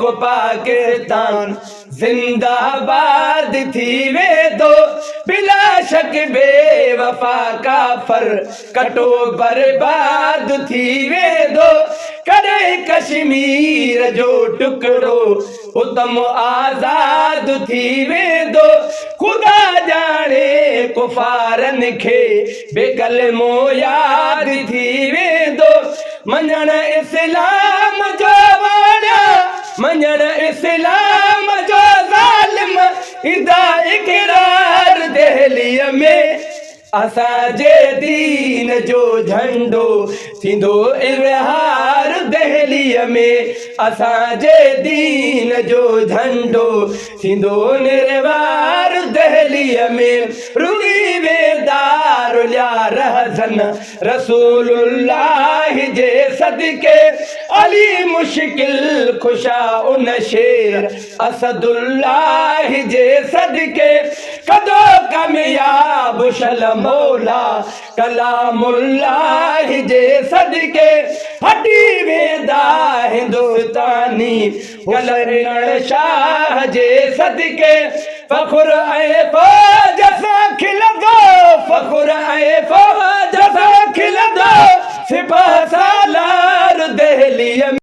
को पाकिस्तान जिंदाबाद थी वे दो बिला शक बेवफा काफर कटो बर्बाद थी वे दो करे कश्मीर जो टुकड़ो उतम आजाद थी वे दो खुदा जाने कुफारन खे बेकलमो याद थी वे दो मंझण इस्लाम जो वाड़ा मंझण इस्लाम जो ज़ालिम इदा इकरार दहलीअ में असांजे दीन जो झंडो थींदो इज़हार दहलीअ में असांजे दीन जो झंडो थींदो निर्वार दहलीअ में रुगी वेदार रहज़न रसूलुल्लाह जे सदके अली मुश्किल खुशा उन शेर असदुल्लाह जे सदके कदो कामयाब शल मौला कलामुल्लाह जे सदके हटी वेंदा हिंदुस्तानी कलरण शाह जे सदके फ़ख्र ऐं फ़ौज